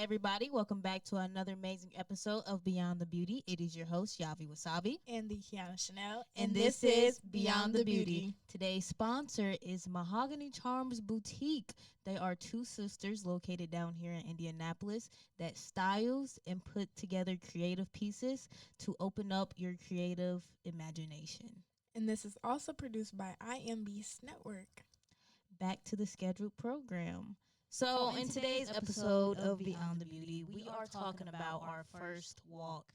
everybody. Welcome back to another amazing episode of Beyond the Beauty. It is your host, Yavi Wasabi. And the Kyanah Chanel. And this is Beyond the Beauty. Today's sponsor is Mahogany Charms Boutique. They are two sisters located down here in Indianapolis that styles and put together creative pieces to open up your creative imagination. And this is also produced by iambeastnetwork. Back to the scheduled program. So, in today's episode of Beyond the Beauty, we are talking about our first walk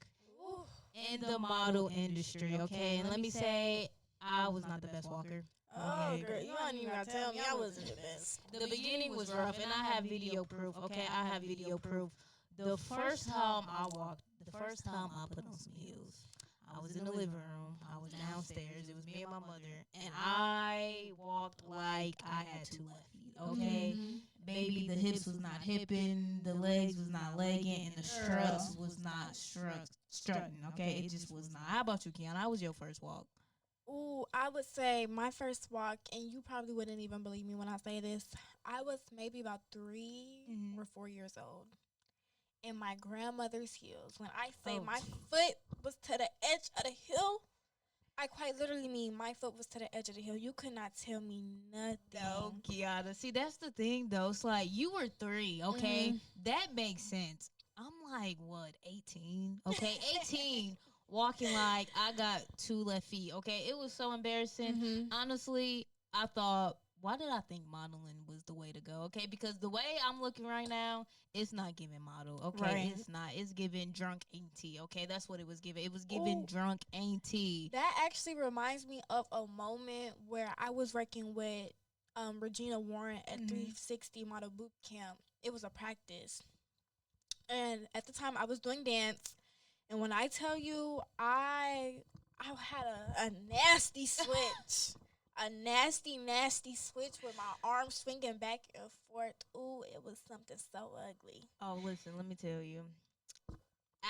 in the model industry, okay? And let me say, I was not the best walker. Oh, girl, you don't even gotta tell me I wasn't the best. The beginning was rough, and I have video proof, okay? I have video proof. The first time I walked, the first time I put on some heels, I was in the living room. I was downstairs. It was me and my mother, and I walked like I had two left feet, okay? Mm-hmm. Baby, the hips was not hipping, the legs was not legging, and the struts was not strutting, okay? It just was not. How about you, Kyanah? How was your first walk? Ooh, I would say my first walk, and you probably wouldn't even believe me when I say this, I was maybe about 3 or 4 years old. In my grandmother's heels. When I say my foot was to the edge of the hill, I quite literally mean my foot was to the edge of the hill. You could not tell me nothing. No, Kyanah. See, that's the thing, though. It's like, you were 3, okay? That makes sense. I'm like, what, 18? Okay, 18, walking like I got 2 left feet, okay? It was so embarrassing. Honestly, I thought, why did I think modeling was the way to go? Okay, because the way I'm looking right now, it's not giving model. Okay, right. It's not. It's giving drunk auntie. Okay, that's what it was giving. It was giving drunk auntie. That actually reminds me of a moment where I was working with Regina Warren at 360 Model Boot Camp. It was a practice, and at the time I was doing dance. And when I tell you, I had a nasty switch. A nasty switch with my arms swinging back and forth. Ooh, it was something so ugly. Oh, listen, let me tell you.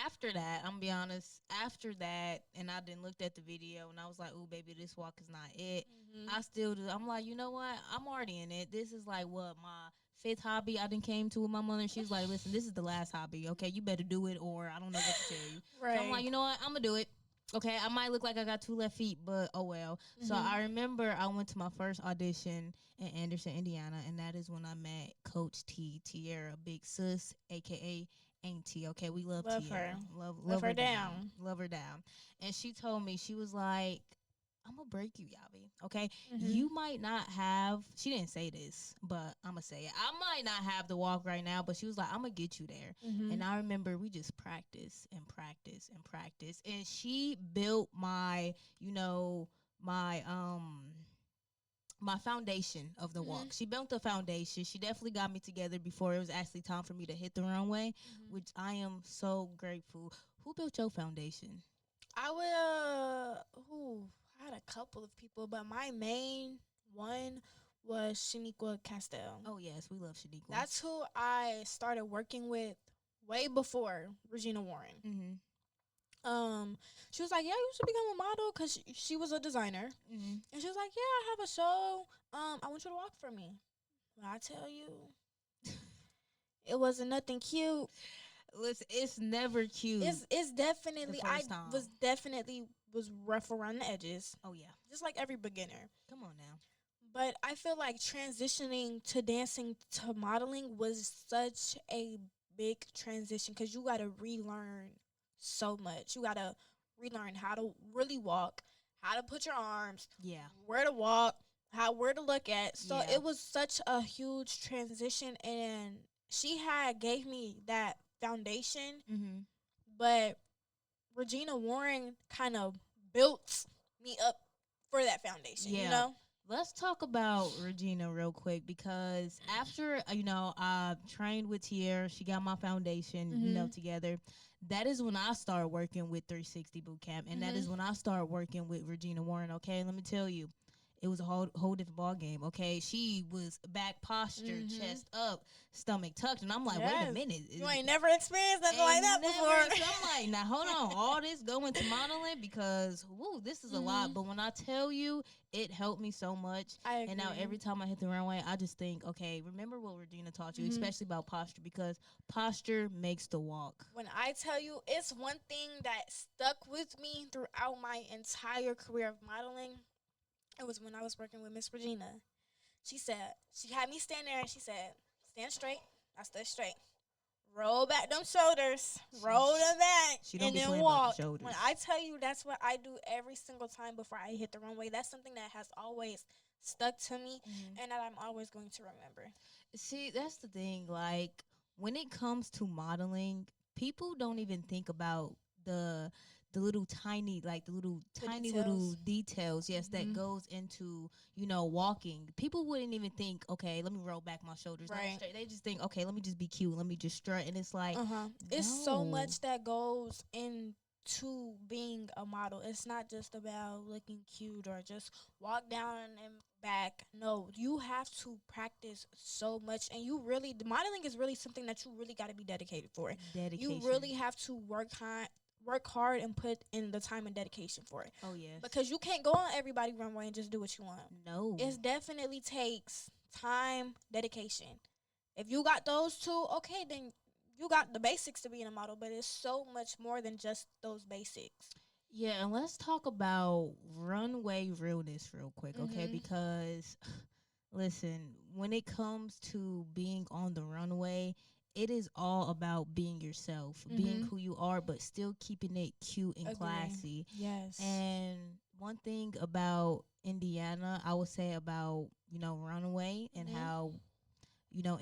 After that, I'm gonna be honest, after that, and I then looked at the video, and I was like, ooh, baby, this walk is not it. I still do. I'm like, you know what? I'm already in it. This is like, what, my 5th hobby I done came to with my mother. She's like, listen, this is the last hobby, okay? You better do it, or I don't know what to tell you. Right. So I'm like, you know what? I'm gonna do it. Okay, I might look like I got 2 left feet, but oh well. So I remember I went to my first audition in Anderson, Indiana, and that is when I met Coach T, Tierra, Big Sis, a.k.a. Auntie. Okay, we love Tierra. Her. Love her down. Love her down. And she told me, she was like, I'm going to break you, Yavi. Okay? You might not have, she didn't say this, but I'm going to say it. I might not have the walk right now, but she was like, I'm going to get you there. And I remember we just practice and practice and practice. And she built my, my foundation of the walk. She built the foundation. She definitely got me together before it was actually time for me to hit the runway, which I am so grateful. Who built your foundation? I had a couple of people, but my main one was Shaniqua Castell. Oh, yes, we love Shaniqua. That's who I started working with way before Regina Warren. She was like, yeah, you should become a model, because she was a designer. And she was like, yeah, I have a show. I want you to walk for me. But I tell you, it wasn't nothing cute. Listen, it's never cute. It's definitely, was rough around the edges. Oh, yeah. Just like every beginner. Come on now. But I feel like transitioning to dancing to modeling was such a big transition, because you got to relearn so much. You got to relearn how to really walk, how to put your arms, where to walk, where to look at. So it was such a huge transition, and she gave me that foundation, but Regina Warren kind of built me up for that foundation, you know? Let's talk about Regina real quick, because after, I trained with Tierra, she got my foundation, together. That is when I started working with 360 Boot Camp, and that is when I started working with Regina Warren, okay? Let me tell you, it was a whole different ball game. Okay, she was back posture, chest up, stomach tucked, and I'm like, wait a minute, you ain't never experienced nothing like that before. So I'm like, now hold on, all this going to modeling because woo, this is a lot. But when I tell you, it helped me so much. I agree. And now every time I hit the runway, I just think, okay, remember what Regina taught you, especially about posture, because posture makes the walk. When I tell you, it's one thing that stuck with me throughout my entire career of modeling. It was when I was working with Miss Regina. She had me stand there and she said, stand straight. I stood straight. Roll back them shoulders. Roll them back. And then walk. When I tell you, that's what I do every single time before I hit the runway. That's something that has always stuck to me and that I'm always going to remember. See, that's the thing. Like, when it comes to modeling, people don't even think about the little tiny, like the little tiny details. Little details, yes, that goes into, walking. People wouldn't even think, okay, let me roll back my shoulders. Right. They just think, okay, let me just be cute. Let me just strut. And it's like, it's so much that goes into being a model. It's not just about looking cute or just walk down and back. No, you have to practice so much. And the modeling is really something that you really got to be dedicated for. You really have to work hard and put in the time and dedication for it. Oh, yes. Because you can't go on everybody's runway and just do what you want. No. It definitely takes time, dedication. If you got those two, okay, then you got the basics to being a model, but it's so much more than just those basics. Yeah, and let's talk about runway realness real quick, okay? Because, listen, when it comes to being on the runway, it is all about being yourself, being who you are, but still keeping it cute and classy. Yes. And one thing about Indiana, I would say about, runway and how,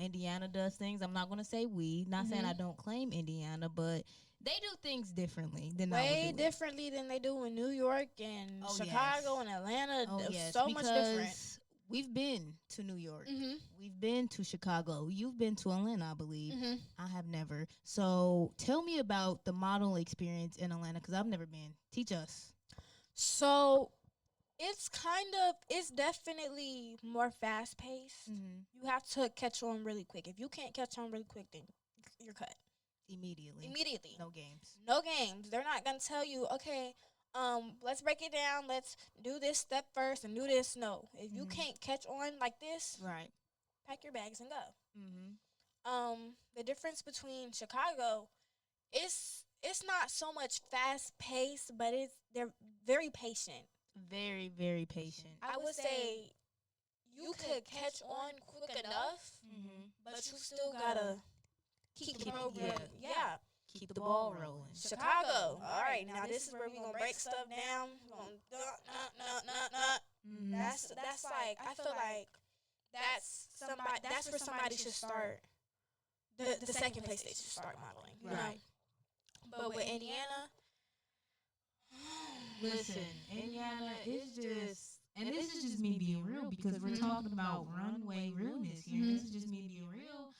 Indiana does things. I'm not going to say not saying I don't claim Indiana, but they do things differently than way differently than they do in New York and Chicago and Atlanta. So much different. We've been to New York. We've been to Chicago. You've been to Atlanta, I believe. I have never. So tell me about the model experience in Atlanta, because I've never been. Teach us. So it's definitely more fast paced. You have to catch on really quick. If you can't catch on really quick, then you're cut. Immediately. No games. They're not going to tell you, okay, let's break it down. Let's do this step first and do this. No. If you can't catch on like this, right, pack your bags and go. The difference between Chicago, it's not so much fast paced, but they're very patient. Very, very patient. I would say you could catch on quick enough, but you still gotta keep the program. Yeah. Keep the ball rolling. Chicago. All right, now this is where we're gonna break stuff down. That's like, I feel like that's where somebody should start. The second place they should start modeling. Right. But with Indiana, listen, Indiana is just, and this is just me being real, because we're talking about runway realness here. This is just me being real.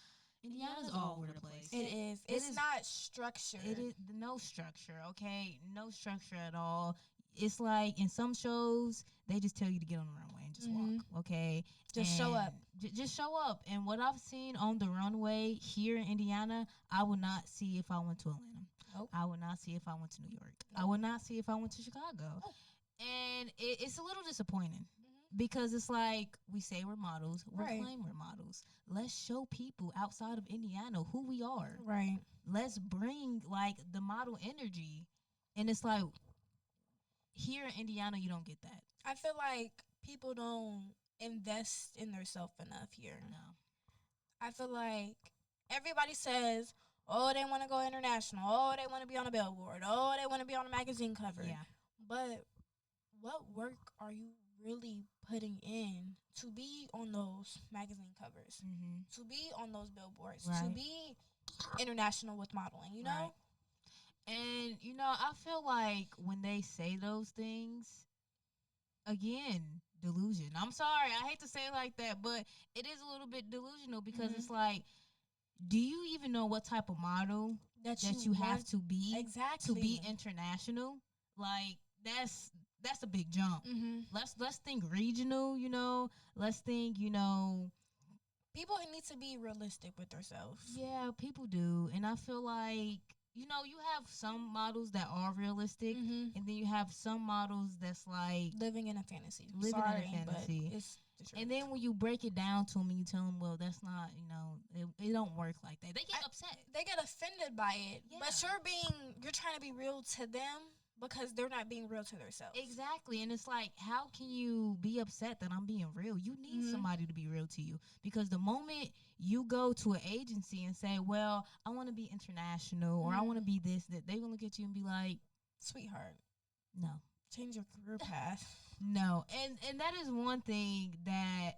Indiana's all over the place. It is. It's not structured. It is no structure, okay? No structure at all. It's like in some shows, they just tell you to get on the runway and just walk, okay? Just show up. Just show up. And what I've seen on the runway here in Indiana, I would not see if I went to Atlanta. Nope. I would not see if I went to New York. Nope. I would not see if I went to Chicago. Nope. And it's a little disappointing. Because it's like, we say we're models, we claim we're models. Let's show people outside of Indiana who we are. Right. Let's bring, like, the model energy. And it's like, here in Indiana, you don't get that. I feel like people don't invest in themselves enough here. No. I feel like everybody says, oh, they want to go international. Oh, they want to be on a billboard. Oh, they want to be on a magazine cover. Yeah. But what work are you really putting in to be on those magazine covers, to be on those billboards, to be international with modeling, you know? Right. And, I feel like when they say those things, again, delusion. I'm sorry, I hate to say it like that, but it is a little bit delusional, because it's like, do you even know what type of model that you have to be exactly to be international? Like, that's a big jump. Let's think regional, let's think, People need to be realistic with themselves. yeah, people do. And I feel like, you have some models that are realistic, and then you have some models that's like living in a fantasy. living in a fantasy. But it's the truth. And then when you break it down to them and you tell them, well, that's not, it don't work like that. They get upset. They get offended by it. Yeah. But you're trying to be real to them because they're not being real to themselves. Exactly. And it's like, how can you be upset that I'm being real? You need somebody to be real to you. Because the moment you go to an agency and say, well, I want to be international or I want to be this, that, they're going to look at you and be like, sweetheart, no. Change your career path. No. And that is one thing that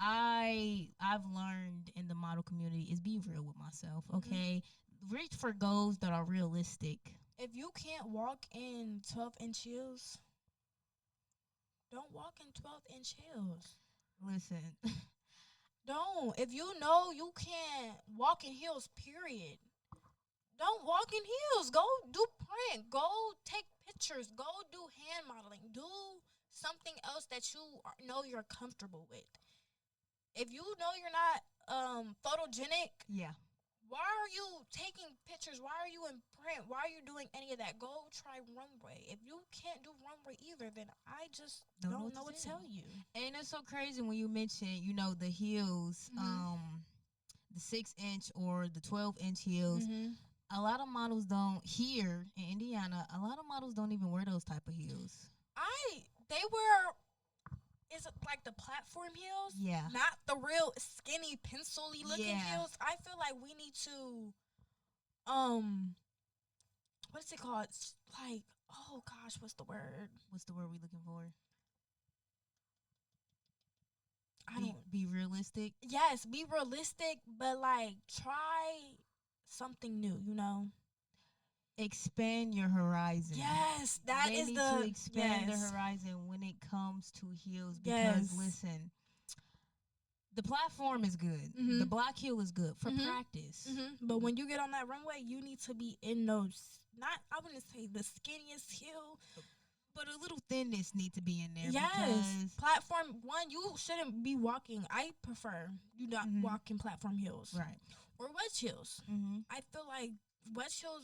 I've learned in the model community is be real with myself, okay? Reach for goals that are realistic. If you can't walk in 12-inch heels, don't walk in 12-inch heels. Listen. Don't. If you know you can't walk in heels, period, don't walk in heels. Go do print. Go take pictures. Go do hand modeling. Do something else that you know you're comfortable with. If you know you're not photogenic, yeah. Why are you taking pictures? Why are you in print? Why are you doing any of that? Go try runway. If you can't do runway either, then I just don't know what to tell you. And it's so crazy when you mention, the heels, the 6-inch or the 12-inch heels. A lot of models don't, here in Indiana, a lot of models don't even wear those type of heels. They wear, is it like the platform heels? Yeah. Not the real skinny, pencil-y looking heels. I feel like we need to, what is it called? Like, oh gosh, what's the word? What's the word we looking for? Be realistic? Yes, be realistic, but like try something new, Expand your horizon. Yes, they need to expand their horizon when it comes to heels because listen, the platform is good. The block heel is good for practice. But when you get on that runway, you need to be in those, I wouldn't say the skinniest heel, but a little thinness need to be in there. Yes. Because platform one, you shouldn't be walking. I prefer you not walk in platform heels. Right. Or wedge heels. I feel like wedge heels,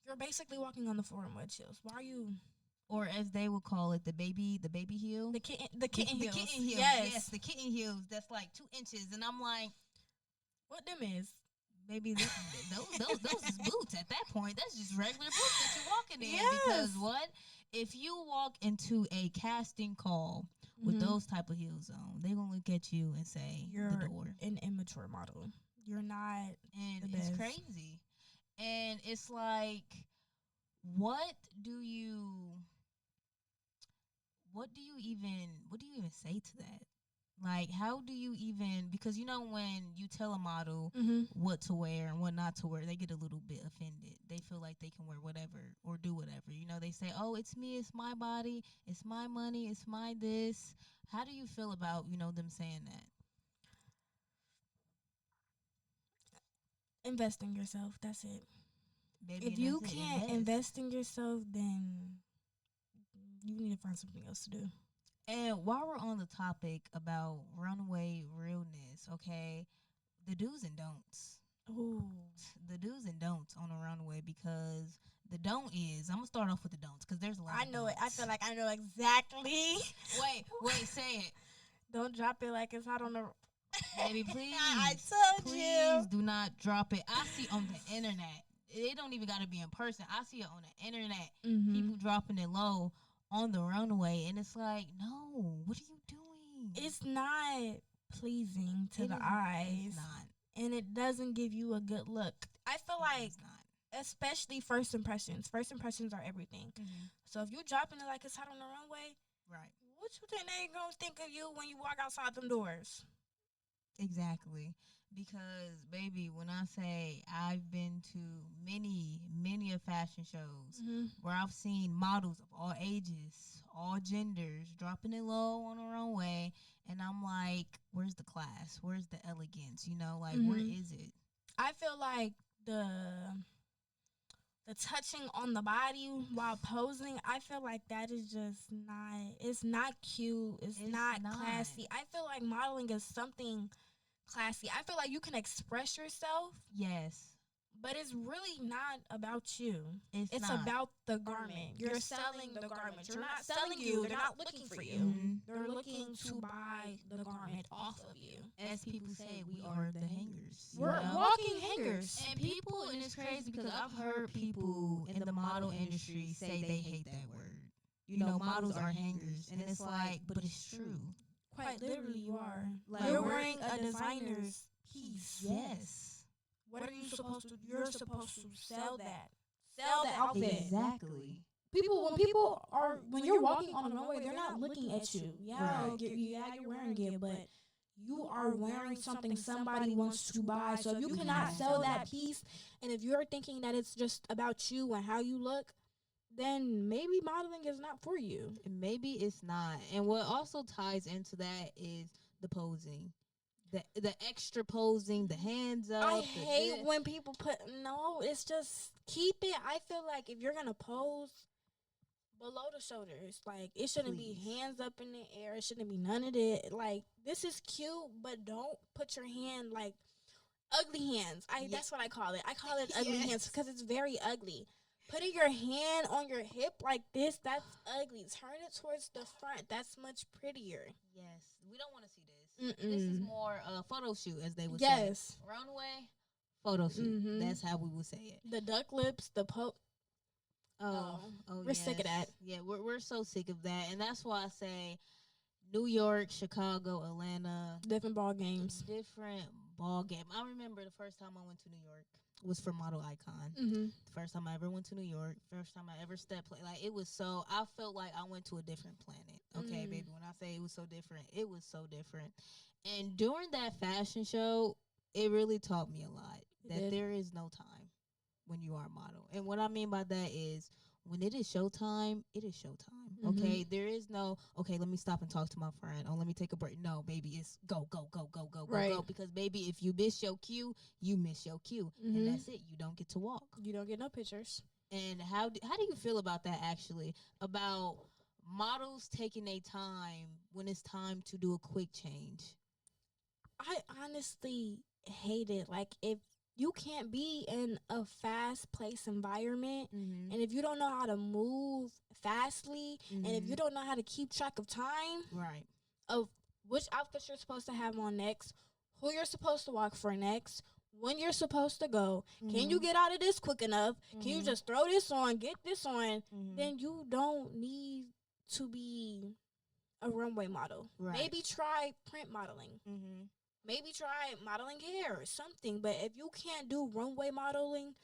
you're basically walking on the floor in wedge heels. Why are you? Or as they would call it, the baby heel. The kitten heels. The kitten heels. Yes, the kitten heels. That's like 2 inches. And I'm like, what them is? Baby, those is boots at that point. That's just regular boots that you're walking in. Yes. Because what? If you walk into a casting call with those type of heels on, they're going to look at you and say, you're the door. An immature model. You're not. And it's crazy. And it's like, what do you even say to that? Like, how do you even, because when you tell a model what to wear and what not to wear, they get a little bit offended. They feel like they can wear whatever or do whatever. They say, oh, it's me, it's my body, it's my money, it's my this. How do you feel about, them saying that? Invest in yourself. That's it. Baby, if you can't invest in yourself, then you need to find something else to do. And while we're on the topic about runway realness, okay, the do's and don'ts. Ooh. The do's and don'ts on a runway, because the don't is, I'm going to start off with the don'ts because there's a lot I of know don'ts. it. I feel like I know exactly. Wait, say it. Don't drop it like it's hot on the... Baby, please. I told you. Please do not drop it. I see on the internet. It don't even got to be in person. I see it on the internet. People dropping it low on the runway, and it's like, no, what are you doing? It's not pleasing to the eyes. It's not. And it doesn't give you a good look. I feel like, especially first impressions. First impressions are everything. So if you dropping it like it's hot on the runway, right? What you think they gonna think of you when you walk outside them doors? Exactly. Because, baby, when I say I've been to many of fashion shows where I've seen models of all ages, all genders, dropping it low on the runway, and I'm like, where's the class? Where's the elegance? Where is it? I feel like the the touching on the body while posing, I feel like that is just not, it's not cute. It's not classy. I feel like modeling is something classy. I feel like you can express yourself. Yes. But it's really not about you. It's not. about the garment. You're selling the garment. You're not selling you. They're not looking for you. They're looking to buy the garment off of you. As people say, we are the hangers. We're walking hangers. And people, and it's crazy because I've heard people in the model industry say they hate that word. You know, models are hangers. And it's like, but it's true. Quite literally, you are. Like, you're wearing a designer's piece. Yes. What are you supposed to do? You're supposed to sell that. Sell that outfit. Exactly. When you're walking on the runway, they're not looking at you. Yeah, you're wearing it, but you are wearing something somebody wants to buy. So if you cannot sell that piece, and if you're thinking that it's just about you and how you look, then maybe modeling is not for you. Maybe it's not. And what also ties into that is the posing. The extra posing, the hands up. I hate when people it's just keep it. I feel like if you're going to pose below the shoulders, like it shouldn't be hands up in the air. It shouldn't be none of that. Like this is cute, but don't put your hand like ugly hands. That's what I call it. I call it ugly hands because it's very ugly. Putting your hand on your hip like this, that's ugly. Turn it towards the front. That's much prettier. Yes. We don't want to see this. This is more photo shoot, as they would say. Yes. Runway, photo shoot. That's how we would say it. The duck lips, the we're sick of that. Yeah, we're so sick of that. And that's why I say New York, Chicago, Atlanta. Different ball games. Different ball game. I remember the first time I went to New York was for Model Icon. The first time I ever went to New York. First time I ever stepped. Like, it was so, I felt like I went to a different planet. Okay, baby. When I say it was so different, it was so different. And during that fashion show, it really taught me a lot. That there is no time when you are a model. And what I mean by that is when it is showtime, it is showtime. Okay, there is no, okay, let me stop and talk to my friend. Oh, let me take a break. No, baby, it's go, go, go, go, go, go, go. Because, baby, if you miss your cue, you miss your cue. And that's it. You don't get to walk. You don't get no pictures. And how do you feel about that, actually? About models taking their time when it's time to do a quick change? I honestly hate it. Like, if you can't be in a fast-paced environment, and if you don't know how to move fastly, and if you don't know how to keep track of time, of which outfits you're supposed to have on next, who you're supposed to walk for next, when you're supposed to go, can you get out of this quick enough? Can you just throw this on, get this on? Then you don't need to be a runway model. Maybe try print modeling. Maybe try modeling hair or something. But if you can't do runway modeling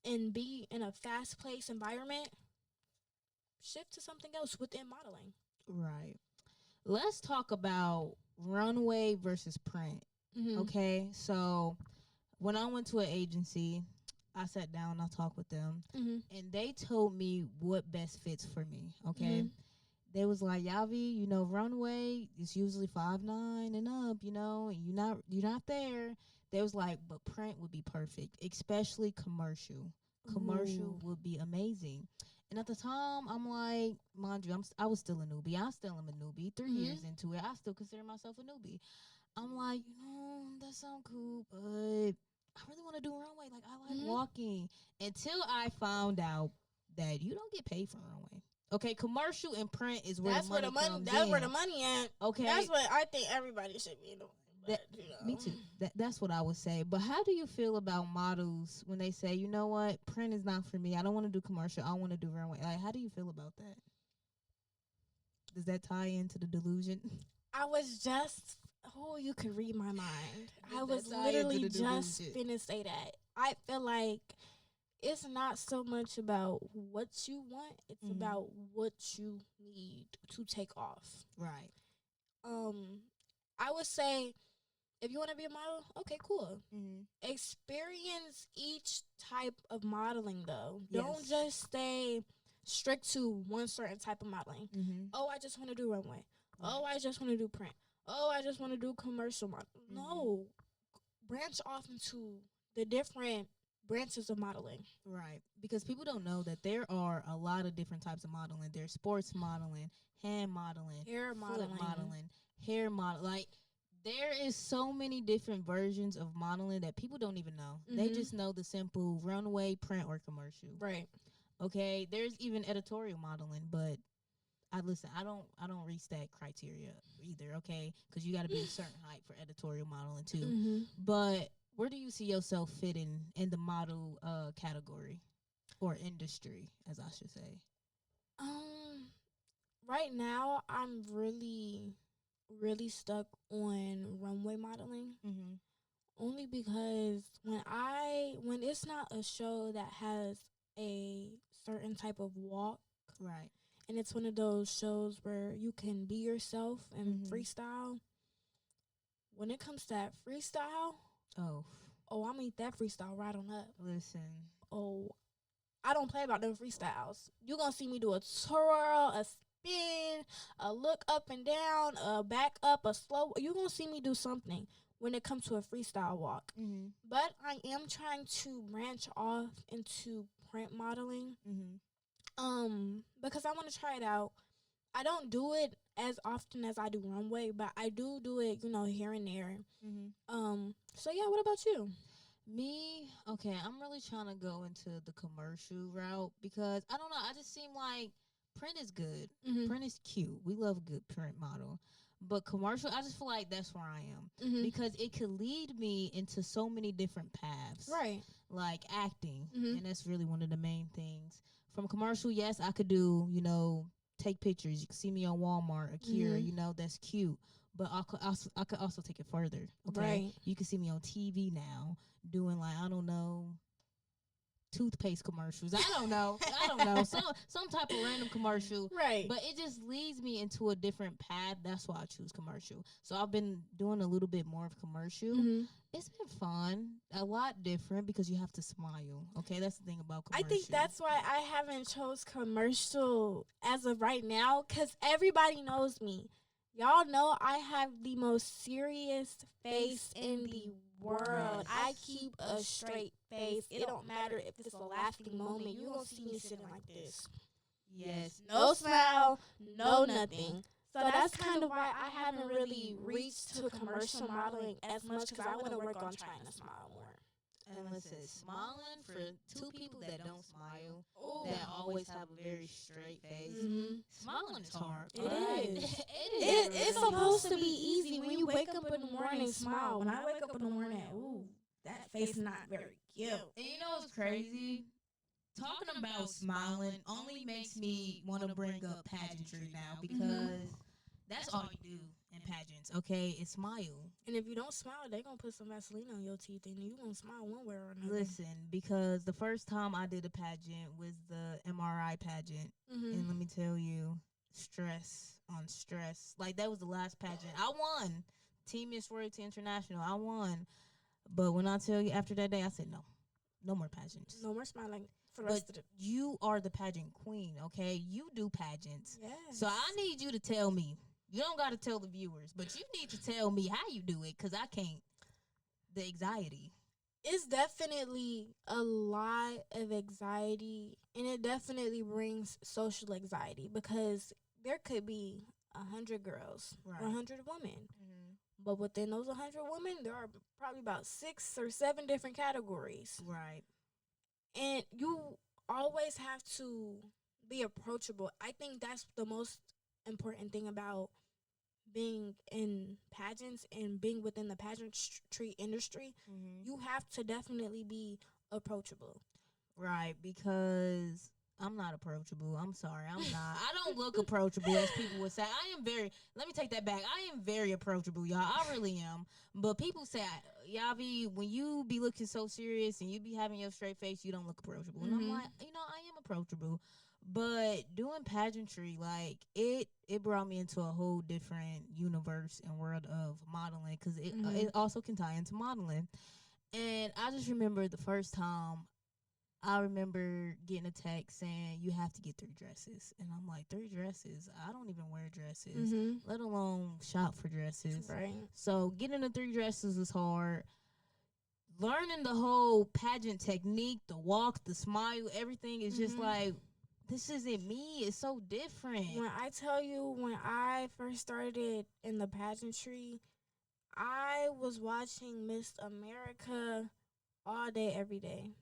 and be in a fast-paced environment, shift to something else within modeling. Right. Let's talk about runway versus print. Okay, so when I went to an agency, I sat down, I talked with them, and they told me what best fits for me. Okay. They was like, Yavi, you know, runway is usually 5'9" and up, you know, and you're not there. They was like, but print would be perfect, especially commercial. Commercial would be amazing. And at the time, I'm like, mind you, I was still a newbie. I still am a newbie. 3 years into it, I still consider myself a newbie. I'm like, you know, that sounds cool, but I really want to do runway. Like, I like walking. Until I found out that you don't get paid for runway. Okay, commercial and print is where the money comes in. That's where the money at. Okay, that's what I think everybody should be doing. But, you know. Me too. That's what I would say. But how do you feel about models when they say, you know what, print is not for me. I don't want to do commercial. I want to do runway. Like, how do you feel about that? Does that tie into the delusion? I was just, you could read my mind. I was literally just finna say that. I feel like it's not so much about what you want. It's about what you need to take off. Right. I would say if you want to be a model, okay, cool. Experience each type of modeling, though. Yes. Don't just stay strict to one certain type of modeling. Oh, I just want to do runway. Right. Oh, I just want to do print. Oh, I just want to do commercial model. No. Branch off into the different branches of modeling. Right. Because people don't know that there are a lot of different types of modeling. There's sports modeling, hand modeling, Hair foot modeling. modeling, hair model. Like, there is so many different versions of modeling that people don't even know. They just know the simple runway, print, or commercial. Right. Okay. There's even editorial modeling, but I don't reach that criteria either. Okay, because you got to be a certain height for editorial modeling too. But where do you see yourself fitting in the model category or industry, as I should say? Um, right now I'm really stuck on runway modeling. Only because when it's not a show that has a certain type of walk, Right. and it's one of those shows where you can be yourself and freestyle. When it comes to that freestyle, Oh, I'm gonna eat that freestyle right on up. listen. Oh, I don't play about them freestyles. You gonna see me do a twirl, a spin, a look up and down, a back up, a slow. You gonna see me do something when it comes to a freestyle walk. But I am trying to branch off into print modeling. Because I want to try it out. I don't do it as often as I do runway, but I do it, here and there. So yeah, what about you? Me, okay, I'm really trying to go into the commercial route because I don't know. I just seem like print is good. Print is cute. We love a good print model. But commercial, I just feel like that's where I am because it could lead me into so many different paths. Right. Like acting, and that's really one of the main things. From commercial, yes, I could do, take pictures. You can see me on Walmart, Akira, that's cute. But I could also take it further. Okay, right. You can see me on TV now doing like I don't know, toothpaste commercials. I don't know. Some type of random commercial. Right. But it just leads me into a different path. That's why I choose commercial. So I've been doing a little bit more of commercial. It's been fun. A lot different because you have to smile. Okay, that's the thing about commercial. I think that's why I haven't chose commercial as of right now, because everybody knows me. Y'all know I have the most serious face in the world. I keep a straight face. It don't matter if it's a laughing moment. You gonna see me sitting like this. Yes. No smile, no nothing. So that's kind of why I haven't really reached to commercial modeling as much, because I want to work on trying to smile more. And listen, smiling for two people that don't smile, that always have a very straight face, smiling is hard. It is. It's supposed to be easy. When you wake up in the morning, smile. When I wake up in the morning, that face is not very cute. And you know what's crazy? Talking about smiling only makes me want to bring up pageantry now because that's all you do in pageants, okay? It's smile. And if you don't smile, they gonna put some Vaseline on your teeth, and you gonna smile one way or another. Listen, because the first time I did a pageant was the MRI pageant, and let me tell you, stress on stress. Like, that was the last pageant. I won. Team Miss Royalty International. I won. But when I tell you after that day, I said no more pageants. No more smiling for the rest of the. You are the pageant queen, okay? You do pageants. Yes. So I need you to tell me. You don't got to tell the viewers, but you need to tell me how you do it, because I can't. The anxiety. It's definitely a lot of anxiety, and it definitely brings social anxiety, because there could be 100 girls or 100 women. But within those 100 women, there are probably about 6 or 7 different categories. Right. And you always have to be approachable. I think that's the most important thing about being in pageants and being within the pageantry industry. You have to definitely be approachable. Right, because I'm not approachable. I'm sorry, I'm not. I don't look approachable, as people would say. Let me take that back. I am very approachable, y'all. I really am. But people say, Yavi, when you be looking so serious and you be having your straight face, you don't look approachable. And I'm like, I am approachable. But doing pageantry, like, it brought me into a whole different universe and world of modeling, because it also can tie into modeling. And I just remember the first time I remember getting a text saying you have to get 3 dresses. And I'm like, 3 dresses? I don't even wear dresses, let alone shop for dresses. Right. So getting the 3 dresses was hard. learning the whole pageant technique, the walk, the smile, everything is just like, this isn't me. It's so different. When I tell you, when I first started in the pageantry, I was watching Miss America all day, every day.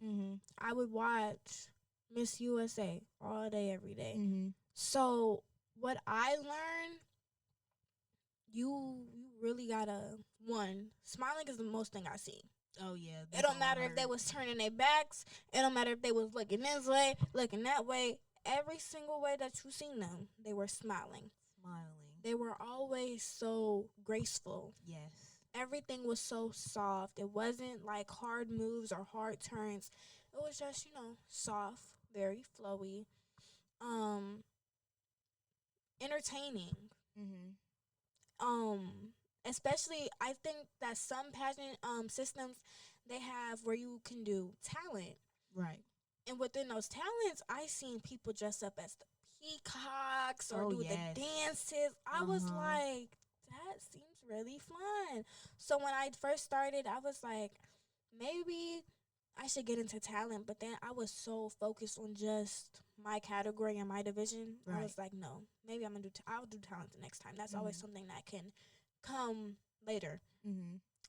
I would watch Miss USA all day, every day. So what I learned, you really gotta, one, smiling is the most thing I see. Oh yeah. It don't matter if they was turning their backs. It don't matter if they was looking this way, looking that way. Every single way that you seen them, they were smiling. They were always so graceful. Yes. Everything was so soft. It wasn't like hard moves or hard turns. It was just, soft, very flowy, entertaining. Especially, I think that some pageant systems, they have where you can do talent. Right. And within those talents, I seen people dress up as the peacocks or do the dances. I was like, that seems really fun. So when I first started, I was like, maybe I should get into talent. But then I was so focused on just my category and my division. Right. I was like, no, maybe I'll do talent the next time. That's always something that can come later.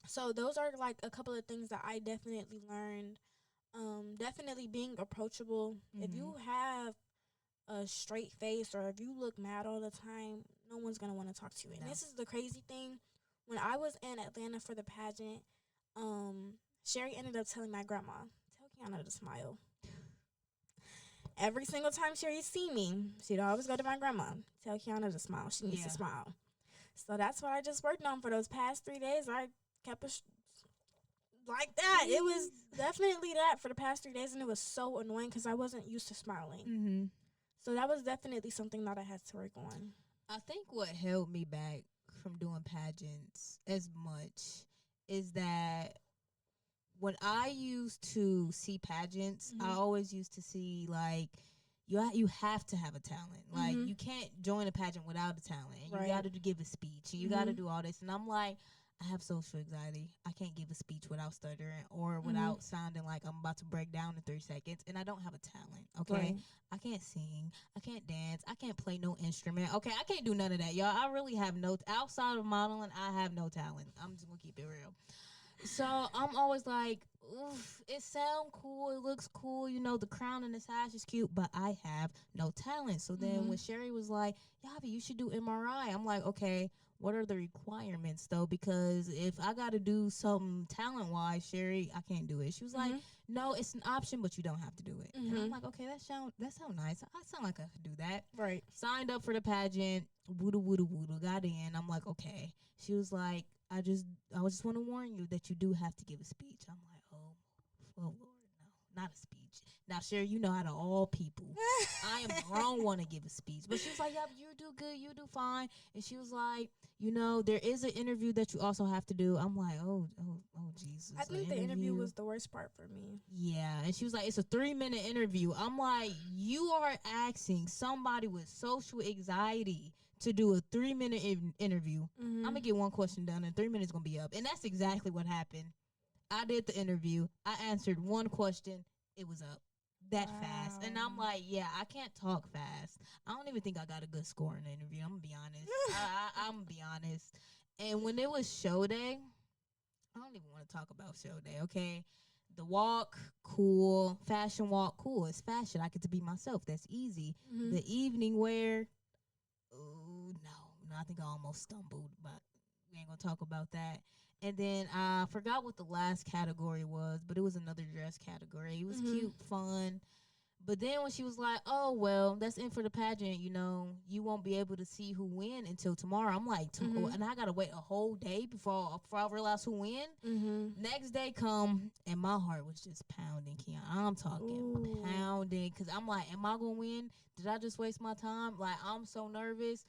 So those are like a couple of things that I definitely learned. Definitely being approachable. If you have a straight face or if you look mad all the time, no one's gonna want to talk to you. And this is the crazy thing. When I was in Atlanta for the pageant, Sherry ended up telling my grandma, tell Kyanah to smile. Every single time Sherry see me, she'd always go to my grandma, tell Kyanah to smile. She needs to smile. So that's what I just worked on for those past 3 days. I kept like that. It was definitely that for the past 3 days, and it was so annoying because I wasn't used to smiling. So that was definitely something that I had to work on. I think what held me back from doing pageants as much is that when I used to see pageants, I always used to see like you have to have a talent. Like you can't join a pageant without a talent. And you got to give a speech. And you got to do all this. And I'm like, I have social anxiety. I can't give a speech without stuttering or without sounding like I'm about to break down in 3 seconds. And I don't have a talent, okay? I can't sing. I can't dance. I can't play no instrument. Okay, I can't do none of that, y'all. I really have outside of modeling, I have no talent. I'm just going to keep it real. So I'm always like, oof, it sounds cool. It looks cool. The crown and the sash is cute, but I have no talent. So then when Sherry was like, Yavi, you should do MRI. I'm like, okay, what are the requirements though? Because if I got to do something talent-wise, Sherry, I can't do it. She was like, no, it's an option, but you don't have to do it. And I'm like, okay, that sound nice. I sound like I could do that. Right. Signed up for the pageant. Woodoo. Got in. I'm like, okay. She was like, I just want to warn you that you do have to give a speech. I'm like, oh Lord, no, not a speech. Now, Sherry, out of all people, I am the wrong one to give a speech. But she was like, yeah, you do good, you do fine. And she was like, there is an interview that you also have to do. I'm like, oh, Jesus. I think the interview was the worst part for me. Yeah, and she was like, it's a 3-minute interview. I'm like, you are asking somebody with social anxiety to do a 3-minute interview. I'm going to get one question done and 3 minutes going to be up. And that's exactly what happened. I did the interview. I answered one question. It was up that fast. And I'm like, yeah, I can't talk fast. I don't even think I got a good score in the interview. I'm going to be honest. I'm going to be honest. And when it was show day, I don't even want to talk about show day, okay? The walk, cool. Fashion walk, cool. It's fashion. I get to be myself. That's easy. The evening wear, no, I think I almost stumbled, but we ain't gonna talk about that. And then I forgot what the last category was, but it was another dress category. It was cute, fun. But then when she was like, oh, well, that's it for the pageant, you won't be able to see who win until tomorrow. I'm like, and I got to wait a whole day before I realize who win. Next day come, and my heart was just pounding, Kyanah. I'm talking pounding, because I'm like, am I going to win? Did I just waste my time? Like, I'm so nervous.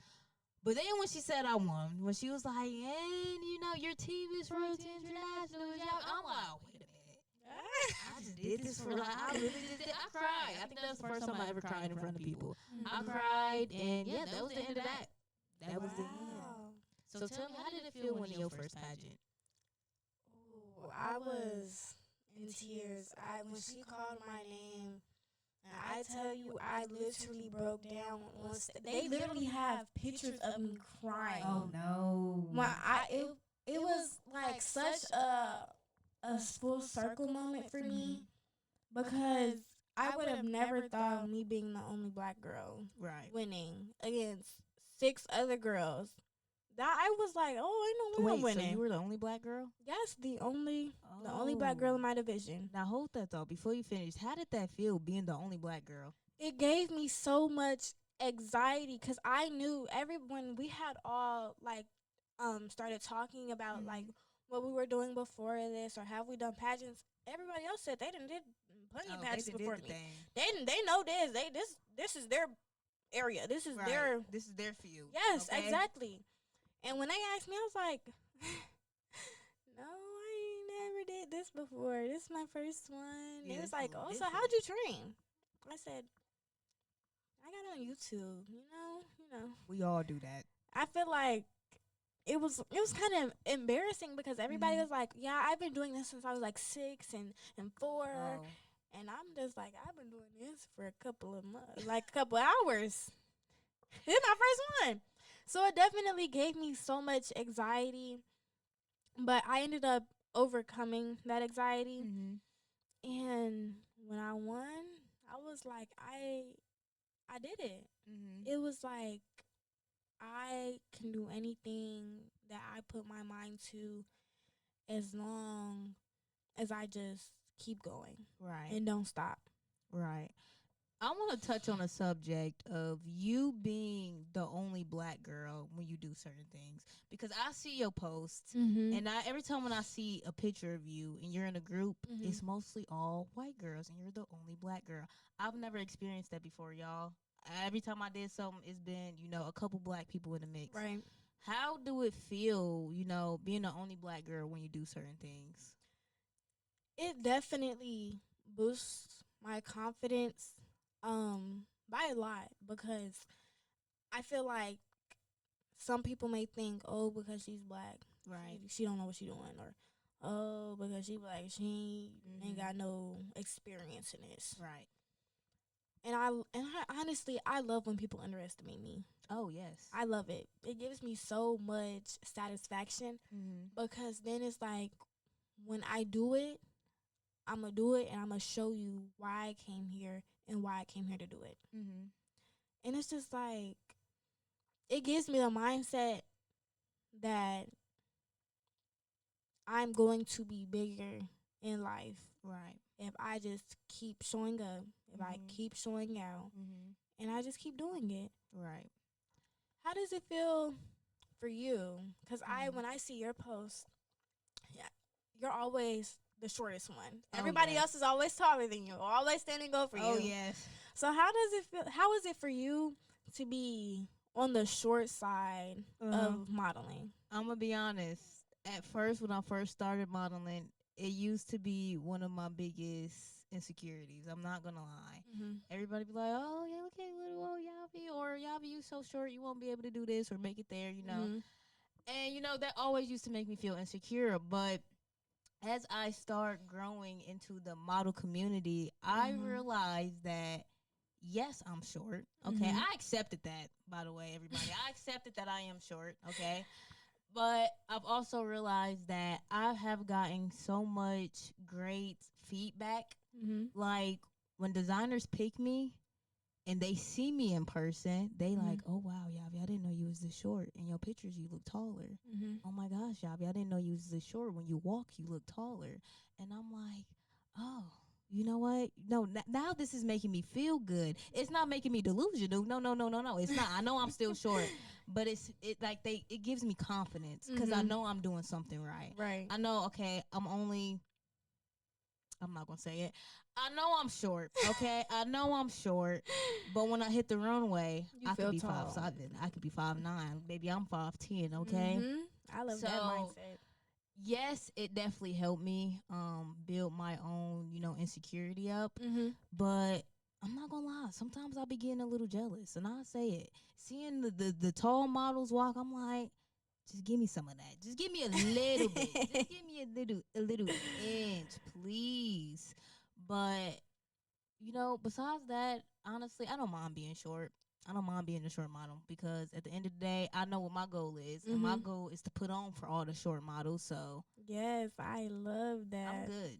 But then when she said I won, when she was like, and, your team is Royalty International, I'm like, wait a minute. I just did this for I really did it. I cried. I think that was the first time I ever cried in front of people. I cried, and that was the end of that. That was the end. So tell me, how did it feel when your first pageant? I was in tears. When she called my name, and I tell you, I literally broke down on they literally have pictures of me crying. Oh no. It was like such a full circle moment for me because I would have never thought me being the only black girl Right. winning against 6 other girls. That I was like, oh, I know I'm Wait, so winning. you were the only black girl? Yes, the only black girl in my division. Now hold that thought before you finish. How did that feel being the only black girl? It gave me so much anxiety because I knew everyone we had all like started talking about like what we were doing before this or have we done pageants. Everybody else said they did plenty of pageants before me. They know this is their area. This is their field. Yes, okay? Exactly. And when they asked me, I was like, no, I ain't never did this before. This is my first one. Yeah, it was like, oh, so different. how'd you train? I said, I got on YouTube, you know. We all do that. I feel like it was kind of embarrassing because everybody was like, yeah, I've been doing this since I was like 6 and 4. Oh. And I'm just like, I've been doing this for a couple of months, like a couple hours. This is my first one. So it definitely gave me so much anxiety. But I ended up overcoming that anxiety. And when I won, I was like, I did it. It was like, I can do anything that I put my mind to as long as I just keep going. Right. And don't stop. Right. I want to touch on a subject of you being the only black girl when you do certain things. Because I see your posts, and every time when I see a picture of you and you're in a group, it's mostly all white girls, and you're the only black girl. I've never experienced that before, y'all. Every time I did something, it's been, a couple black people in the mix. Right. How do it feel, being the only black girl when you do certain things? It definitely boosts my confidence by a lot because I feel like some people may think, oh, because she's black, right, she don't know what she's doing, or oh, because she black, she ain't got no experience in this, right. And I honestly, I love when people underestimate me. Oh yes, I love it. It gives me so much satisfaction because then it's like when I do it, I'm gonna do it and I'm gonna show you why I came here and why I came here to do it. And it's just like, it gives me the mindset that I'm going to be bigger in life. Right. If I just keep showing up, if I keep showing out, and I just keep doing it. Right. How does it feel for you? Because when I see your posts, you're always the shortest one. Everybody else is always taller than you, always standing over you. Oh, yes. So how does it feel? How is it for you to be on the short side of modeling? I'm going to be honest. At first, when I first started modeling, it used to be one of my biggest insecurities. I'm not going to lie. Everybody be like, oh, yeah, okay, little Yavi, or Yavi, you so short, you won't be able to do this or make it there, And, that always used to make me feel insecure. But as I start growing into the model community, I realized that, yes, I'm short. Okay. I accepted that, by the way, everybody. I accepted that I am short. Okay. But I've also realized that I have gotten so much great feedback. Like, when designers pick me and they see me in person, they like, oh, wow, Yavi, I didn't know you was this short. In your pictures, you look taller. Oh, my gosh, Yavi, I didn't know you was this short. When you walk, you look taller. And I'm like, oh, you know what? No, now this is making me feel good. It's not making me delusional. No. It's not. I know I'm still short, but it gives me confidence because I know I'm doing something right. Right. I know, okay, I'm not going to say it. I know I'm short, okay? I know I'm short, but when I hit the runway, I could be 5'7". I could be 5'9". Maybe I'm 5'10", okay? I love that mindset. Yes, it definitely helped me build my own, insecurity up. But I'm not going to lie. Sometimes I'll be getting a little jealous, and I'll say it. Seeing the tall models walk, I'm like, just give me some of that. Just give me a little bit. Just give me a little inch, please. But besides that, honestly, I don't mind being short. I don't mind being a short model because at the end of the day, I know what my goal is, and my goal is to put on for all the short models. So Yes, I love I'm that. good.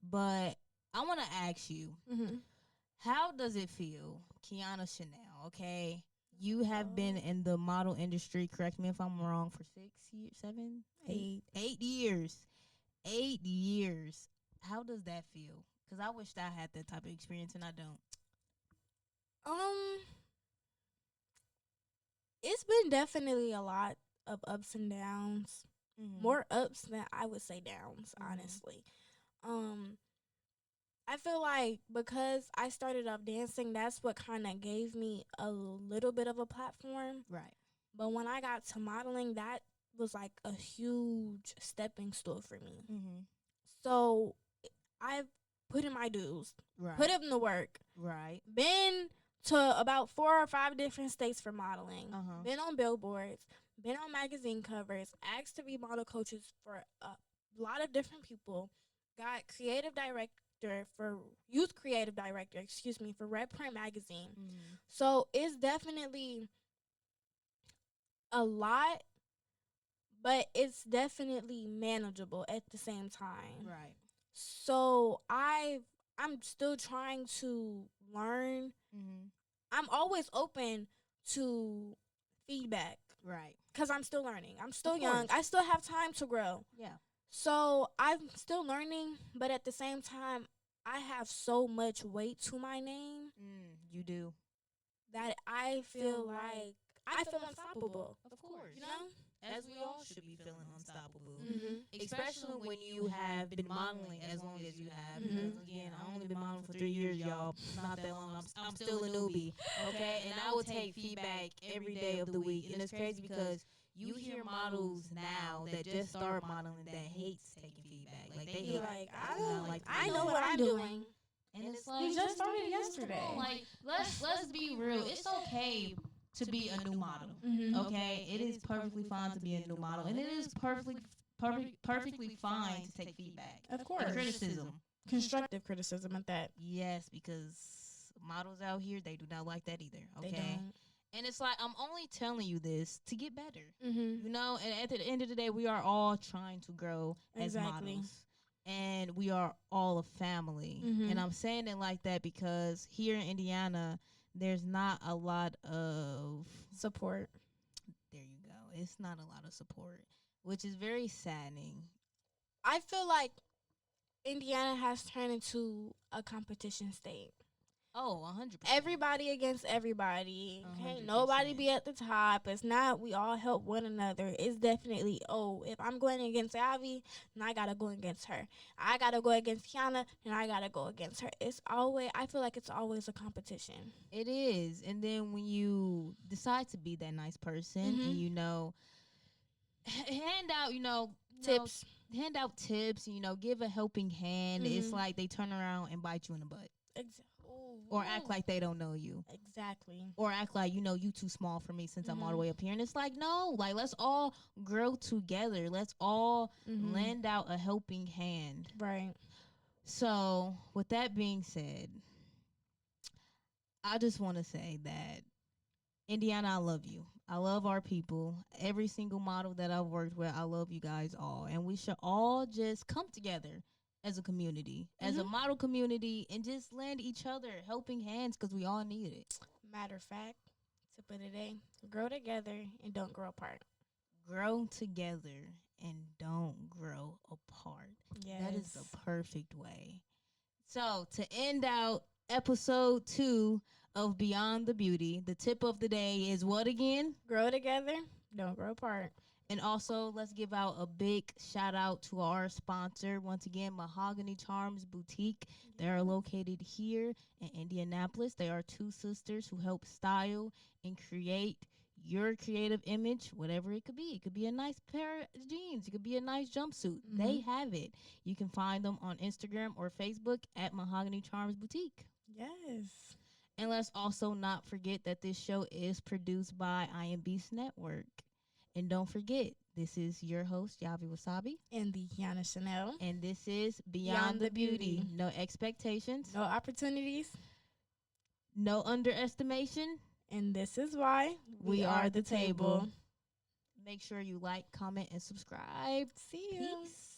But I want to ask you, Mm-hmm. how does it feel, Kyanah Chanel? Okay, you have been in the model industry. Correct me if I'm wrong. For 6 years, 7, 8, Eight. 8 years. 8 years. How does that feel? Because I wish I had that type of experience, and I don't. Um, it's been definitely a lot of ups and downs. Mm-hmm. More ups than I would say downs, honestly. Um, I feel like because I started off dancing, that's what kind of gave me a little bit of a platform. Right. But when I got to modeling, that was like a huge stepping stool for me. Mm-hmm. So I've put in my dues, Right. put in the work, Right. been to about 4 or 5 different states for modeling, been on billboards, been on magazine covers, asked to be model coaches for a lot of different people, got youth creative director, for Red Print magazine. Mm-hmm. So it's definitely a lot, but it's definitely manageable at the same time. Right. So I'm still trying to learn. Mm-hmm. I'm always open to feedback Right. because I'm still learning. I'm still Of young. course. I still have time to grow. Yeah. So I'm still learning, but at the same time, I have so much weight to my name You do. that I feel like I feel unstoppable. Of course. You know? As we all should be feeling unstoppable. Mm-hmm. Especially when you have been modeling as long as you have. Mhm. Because again, I only been modeling for 3 years, y'all. Not that long. I'm still a newbie. Okay, and I will take feedback every day of the week. And it's crazy because you hear models now that just start modeling that hates taking feedback. Like they Be hate. like, do not like to I be know told. what I'm doing. And it's like You just started come yesterday. on, like let's be real. It's okay to be a new model. Mm-hmm. Okay, it is perfectly fine to be a new model, and it is perfectly fine to take feedback Of and course. criticism. Constructive criticism at that. Yes, because models out here they do not like that either. They Okay, don't. and it's like I'm only telling you this to get better. Mm-hmm. You know, and at the end of the day, we are all trying to grow as Exactly. models. And we are all a family. Mhm. And I'm saying it like that because here in Indiana, there's not a lot of Support. there you go. It's not a lot of support, which is very saddening. I feel like Indiana has turned into a competition state. Oh, 100%. Everybody against everybody. Can't 100%. nobody be at the top. It's not we all help one another. It's definitely, if I'm going against Yavi, then I gotta go against her. I gotta go against Kyanah, and I gotta go against her. I feel like it's always a competition. It is. And then when you decide to be that nice person and hand out, Tips. hand out tips, give a helping hand, it's Mhm. like they turn around and bite you in the butt. Or act Ooh. like they don't know you. Exactly. Or act like, you too small for me since I'm all the way up here. And it's like, no, like, let's all grow together. Let's all lend out a helping hand. Right. So, with that being said, I just want to say that, Indiana, I love you. I love our people. Every single model that I've worked with, I love you guys all. And we should all just come together as a community, as a model community, and just lend each other helping hands because we all need it. Matter of fact, to put it in, grow together and don't grow apart. Grow together and don't grow apart. Yes. That is the perfect way. So, to end out episode 2 of Beyond the Beauty, the tip of the day is what again? Grow together, don't grow apart. And also, let's give out a big shout out to our sponsor. Once again, Mahogany Charms Boutique. They are located here in Indianapolis. They are two sisters who help style and create your creative image, whatever it could be. It could be a nice pair of jeans. It could be a nice jumpsuit. They have it. You can find them on Instagram or Facebook at Mahogany Charms Boutique. Yes. And let's also not forget that this show is produced by iambeastnetwork. And don't forget, this is your host, Yavi Wasabi. And the Kyanah Chanel. And this is Beyond the Beauty. No expectations. No opportunities. No underestimation. And this is why we are the table. Make sure you like, comment, and subscribe. See you. Peace.